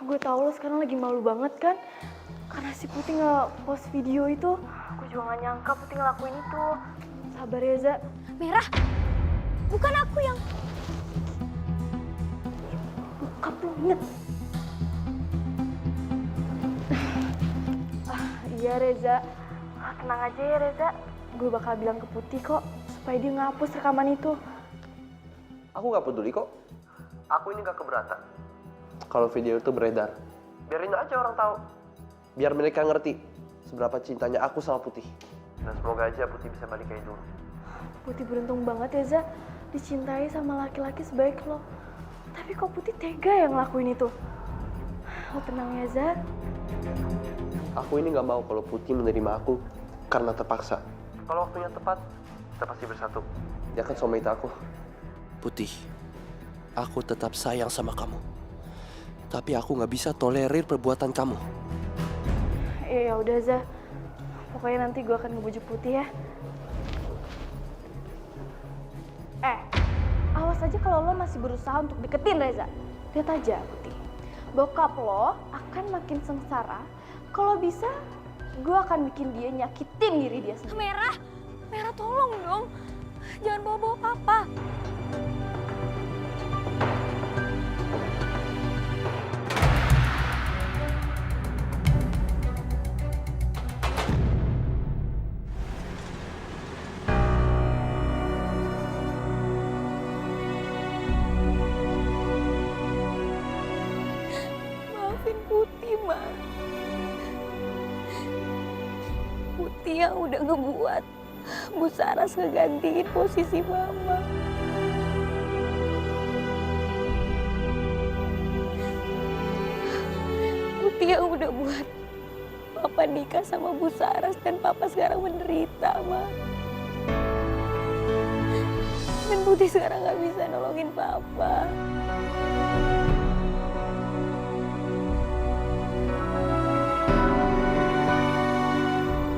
Gue tau lo sekarang lagi malu banget kan? Karena si Putih nggak post video itu. Gue juga nggak nyangka Putih ngelakuin itu. Sabar ya, Za. Merah, bukan aku yang... Bokap lo inget. Iya Reza. Tenang aja ya Reza. Gue bakal bilang ke Putih kok. Supaya dia ngapus rekaman itu. Aku nggak peduli kok. Aku ini gak keberatan kalau video itu beredar. Biarin aja orang tahu. Biar mereka ngerti seberapa cintanya aku sama Putih. Dan semoga aja Putih bisa balik kayak dulu. Putih beruntung banget ya Za. Dicintai sama laki-laki sebaik lo. Tapi kok Putih tega yang ngelakuin itu? Lo tenang ya Za. Aku ini gak mau kalau Putih menerima aku karena terpaksa. Kalau waktunya tepat, kita pasti bersatu. Dia kan soulmate aku. Putih, aku tetap sayang sama kamu. Tapi aku gak bisa tolerir perbuatan kamu. Ya udah Za. Pokoknya nanti gue akan ngebujuk Putih ya. Awas aja kalau lo masih berusaha untuk deketin Reza. Lihat aja Putih. Bokap lo akan makin sengsara. Kalau bisa, gue akan bikin dia nyakitin diri dia sendiri. Merah tolong dong. Jangan bawa-bawa papa. Maafin Putih, Ma. Putih yang udah ngebuat Bu Saras ngegantiin posisi Mama. Putih yang udah buat Papa nikah sama Bu Saras dan Papa sekarang menderita, Ma. Dan Putih sekarang gak bisa nolongin Papa.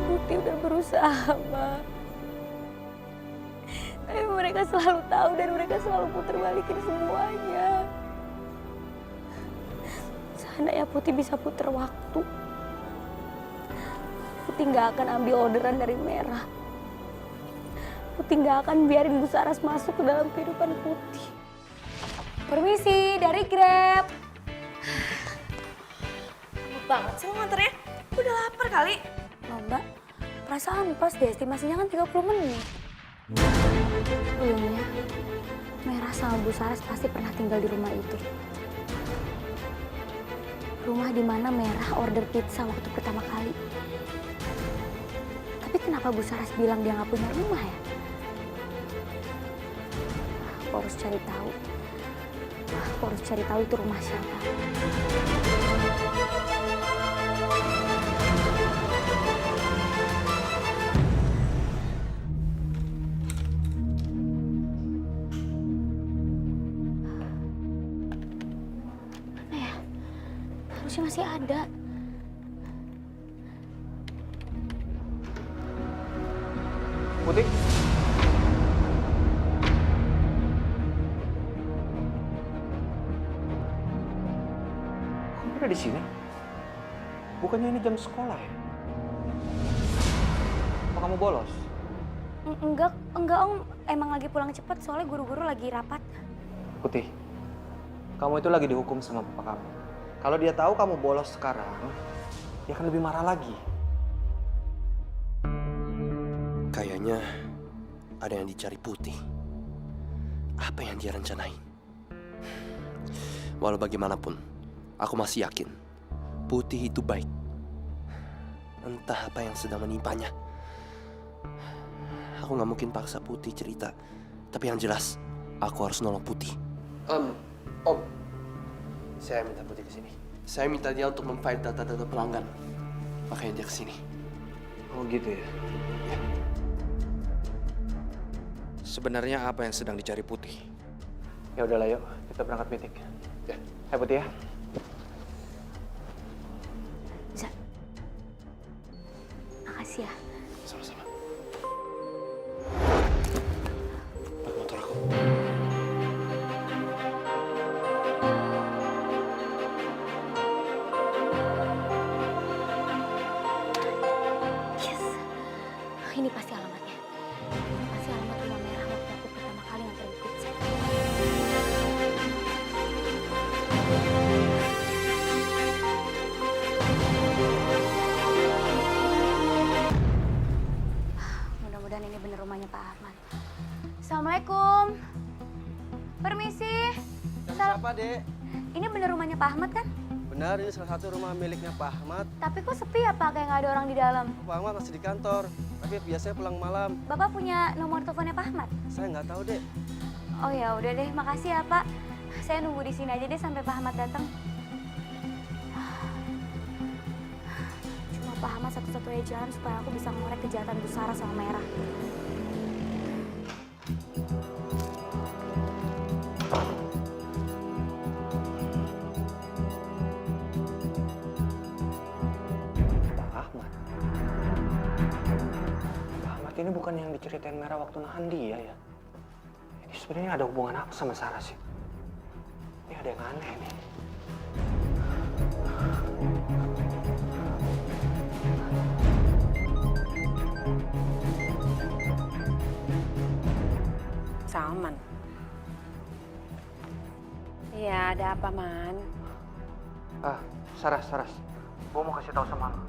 Putih udah berusaha, Ma. Tapi mereka selalu tahu dan mereka selalu puter balikin semuanya. Seandainya Putih bisa puter waktu, Putih nggak akan ambil orderan dari Merah. Putih nggak akan biarin Bu Saras masuk ke dalam kehidupan Putih. Permisi, dari Grab. Lama banget sih lo nganternya. Udah lapar kali. Oh, Mbak, perasaan pas deh, estimasinya kan 30 menit. Sebelumnya, Merah sama Bu Saras pasti pernah tinggal di rumah itu. Rumah di mana Merah order pizza waktu pertama kali. Tapi kenapa Bu Saras bilang dia nggak punya rumah ya? Aku harus cari tahu. Aku harus cari tahu itu rumah siapa. Mana ya? Harusnya masih ada. Putih? Kamu ada di sini? Bukannya ini jam sekolah ya? Apa kamu bolos? Enggak Om. Emang lagi pulang cepat soalnya guru-guru lagi rapat. Putih, kamu itu lagi dihukum sama papa kamu. Kalau dia tahu kamu bolos sekarang, dia akan lebih marah lagi. Kayaknya ada yang dicari Putih. Apa yang dia rencanain? Walau bagaimanapun, aku masih yakin Putih itu baik. Entah apa yang sedang menimpanya. Aku gak mungkin paksa Putih cerita. Tapi yang jelas, aku harus nolong Putih. Om, saya minta Putih kesini. Saya minta dia untuk memfile data-data pelanggan. Makanya dia kesini. Oh gitu ya? Ya. Sebenarnya apa yang sedang dicari Putih? Ya udahlah yuk, kita berangkat meeting. Ya. Hai Putih ya. Za, makasih ya. Sama-sama. Pakai motor aku. Pak Ahmad kan? Benar, ini salah satu rumah miliknya Pak Ahmad. Tapi kok sepi ya Pak, kayak nggak ada orang di dalam? Pak Ahmad masih di kantor, tapi biasanya pulang malam. Bapak punya nomor teleponnya Pak Ahmad? Saya nggak tahu, Dek. Oh ya udah deh, makasih ya Pak. Saya nunggu di sini aja deh sampai Pak Ahmad datang. Cuma Pak Ahmad satu-satunya jalan supaya aku bisa ngorek kejahatan Bu Sarah sama Merah. Pak Ahmad. Pak Ahmad ini bukan yang diceritain Merah waktu nahan dia ya? Ini sebenarnya ada hubungan apa sama Sarah sih? Ini ada yang aneh nih. Salman. Iya, ada apa, Man? Saras. Gue mau kasih tahu sama lo.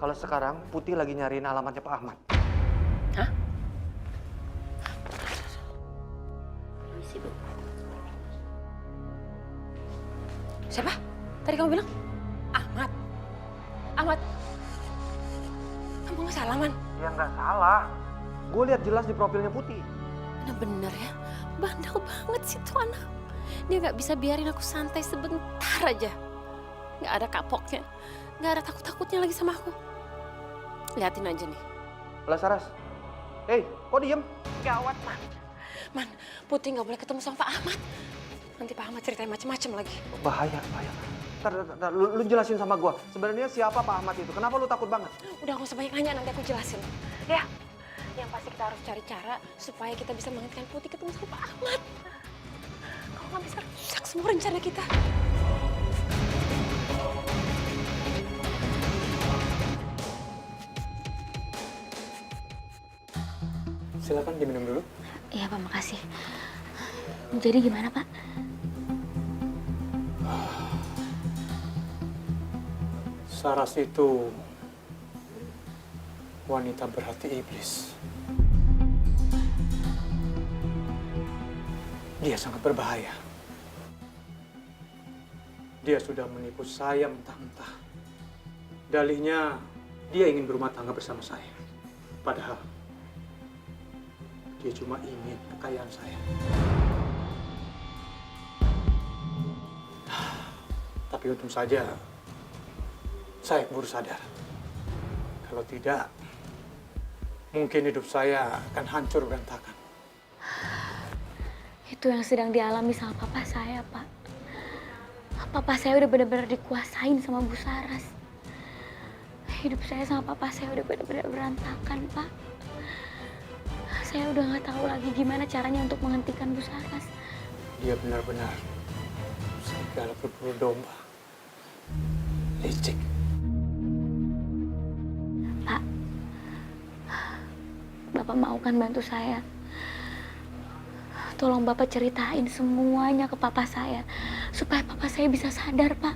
Kalau sekarang Putih lagi nyariin alamatnya Pak Ahmad. Hah? Permisi, Bu. Siapa? Tadi kamu bilang? Ahmad. Ahmad. Kamu nggak salah, Man? Ya nggak salah. Gue lihat jelas di profilnya Putih. Bener ya, bandel banget sih tuh anak. Dia nggak bisa biarin aku santai sebentar aja. Nggak ada kapoknya, nggak ada takut-takutnya lagi sama aku. Liatin aja nih. Lah Saras. Hei, kok diem? Gawat, Man. Man, Putih nggak boleh ketemu sama Pak Ahmad. Nanti Pak Ahmad ceritain macem-macem lagi. Bahaya. Ntar, lu jelasin sama gue. Sebenarnya siapa Pak Ahmad itu? Kenapa lu takut banget? Udah nggak usah banyak nanya, nanti aku jelasin. Ya, yang pasti kita harus cari cara supaya kita bisa menghentikan Putih ketemu sama Pak Ahmad. Kalau nggak bisa rusak semua rencana kita. Silakan diminum dulu. Iya Pak, makasih. Jadi gimana Pak? Saras itu wanita berhati iblis. Dia sangat berbahaya. Dia sudah menipu saya mentah-mentah. Dalihnya dia ingin berumah tangga bersama saya. Padahal dia cuma ingin kekayaan saya. Tapi untung saja saya keburu sadar. Kalau tidak, mungkin hidup saya akan hancur berantakan. Itu yang sedang dialami sama papa saya, Pak. Papa saya udah benar-benar dikuasain sama Bu Saras. Hidup saya sama papa saya udah benar-benar berantakan, Pak. Saya udah nggak tahu lagi gimana caranya untuk menghentikan Bu Saras. Dia benar-benar serigala berbulu domba. Licik. Pak, Bapak mau kan bantu saya? Tolong Bapak ceritain semuanya ke papa saya, supaya papa saya bisa sadar, Pak.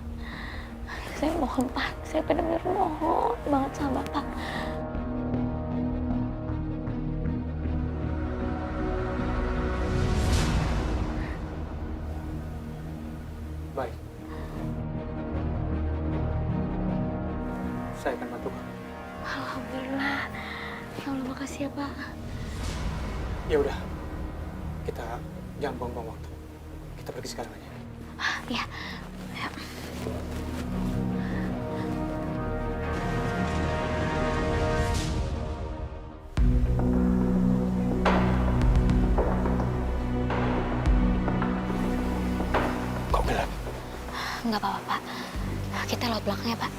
Saya mohon, Pak. Saya benar-benar mohon banget sama Bapak. Baik. Saya akan bantu kamu. Alhamdulillah. Ya Allah, makasih ya, Pak. Ya udah, kita jangan buang-buang waktu. Kita pergi sekarang aja. Ya. Ya. Kok gelap? Nggak apa-apa, Pak. Kita lewat belakang ya, Pak.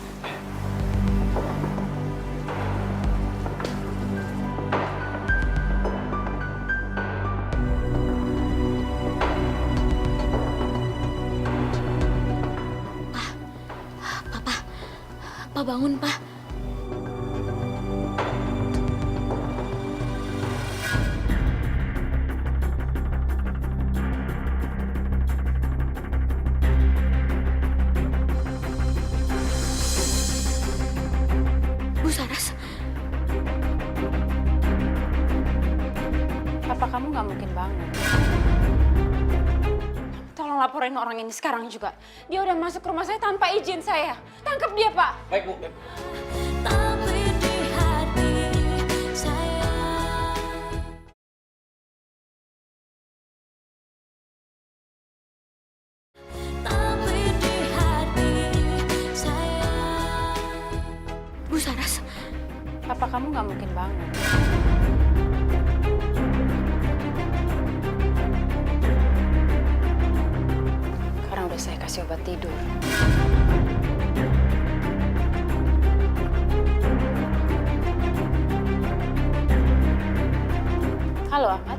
Pak, bangun, Pak. Bu Saras. Papa kamu nggak mungkin bangun. Tolong lapor laporin orang ini sekarang juga. Dia udah masuk ke rumah saya tanpa izin saya. Tangkap dia, Pak. Baik, Bu. Tapi di hati saya. Tapi di hati saya. Bu Saras, Papa kamu nggak mungkin bangun. Karena udah saya kasih obat tidur. Halo, Ahmad.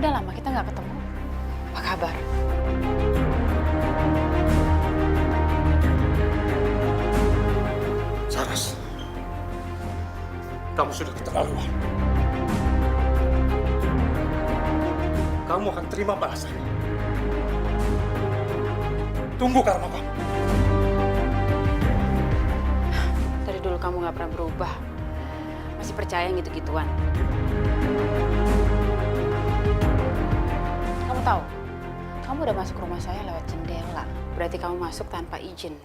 Udah lama kita nggak ketemu. Apa kabar? Saras, kamu sudah keterlaluan. Kamu akan terima balasannya. Tunggu karma kamu. Dari dulu kamu nggak pernah berubah. Masih percaya yang gitu-gituan. Kamu tahu, kamu udah masuk rumah saya lewat jendela. Berarti kamu masuk tanpa izin.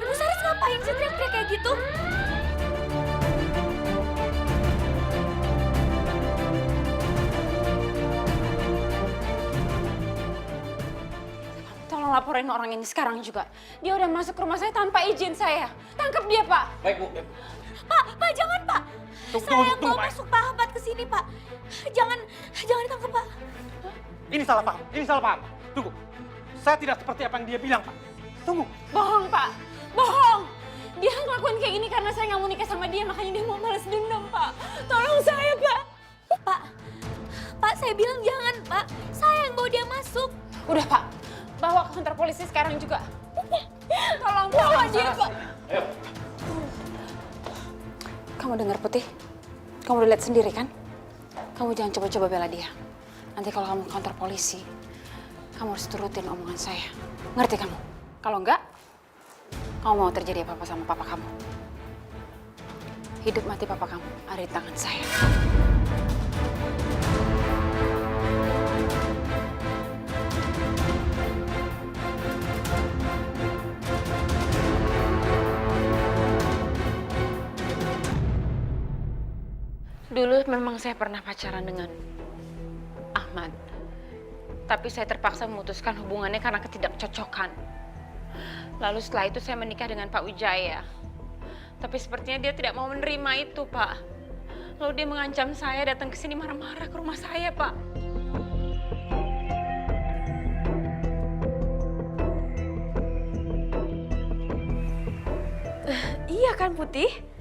Ibu Saras ngapain sih teriak-teriak kayak gitu? Tolong laporin orang ini sekarang juga. Dia udah masuk ke rumah saya tanpa izin saya. Tangkap dia, Pak. Baik, Bu. Pak, jangan, Pak. Saya yang mau masuk Pak Ahmad ke sini, Pak. Jangan ditangkap, Pak. Ini salah paham, ini salah paham. Tunggu, saya tidak seperti apa yang dia bilang, Pak. Tunggu. Bohong, Pak. Bohong. Dia ngelakuin kayak gini karena saya nggak mau nikah sama dia. Makanya dia mau balas dendam, Pak. Tolong saya, Pak. Pak, saya bilang jangan, Pak. Saya yang bawa dia masuk. Udah, Pak. Bawa ke kantor polisi sekarang juga. Tolong bawa dia, Pak. Ayo. Kamu dengar, Putih? Kamu udah lihat sendiri, kan? Kamu jangan coba-coba bela dia. Nanti kalau kamu ke kantor polisi, kamu harus turutin omongan saya. Ngerti kamu? Kalau enggak, kamu mau terjadi apa-apa sama papa kamu. Hidup mati papa kamu ada di tangan saya. Dulu memang saya pernah pacaran dengan Ahmad. Tapi saya terpaksa memutuskan hubungannya karena ketidakcocokan. Lalu setelah itu saya menikah dengan Pak Wijaya. Tapi sepertinya dia tidak mau menerima itu, Pak. Lalu dia mengancam saya datang ke sini marah-marah ke rumah saya, Pak. Iya kan, Putih?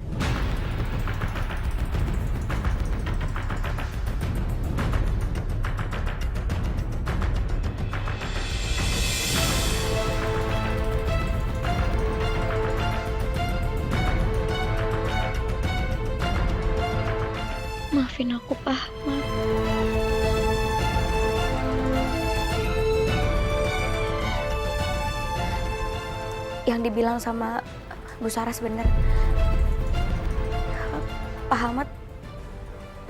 Maafin aku, Pak Ahmad. Yang dibilang sama Bu Saras benar. Pak Ahmad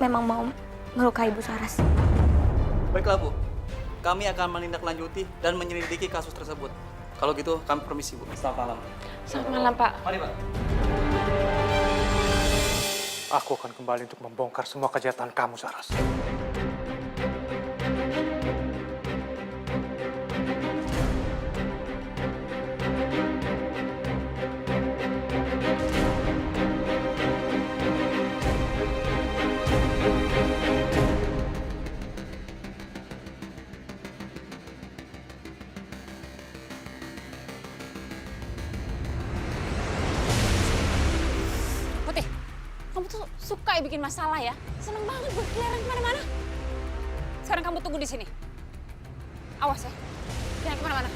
memang mau melukai Bu Saras. Baiklah, Bu. Kami akan menindaklanjuti dan menyelidiki kasus tersebut. Kalau gitu, kami permisi, Bu. Selamat malam. Selamat malam, Pak. Mari, Pak. Aku akan kembali untuk membongkar semua kejahatan kamu, Saras. Putih, kamu tuh suka ya bikin masalah ya? Seneng banget berkeliaran kemana-mana. Sekarang kamu tunggu di sini. Awas ya, jangan kemana-mana.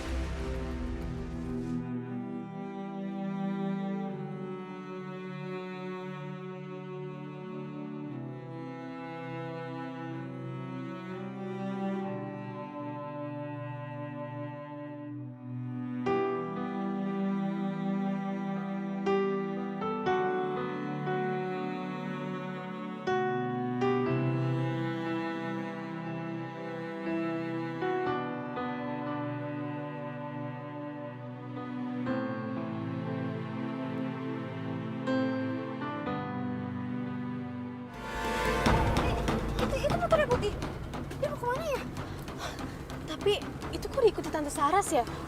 Tapi itu kok diikuti Tante Saras ya?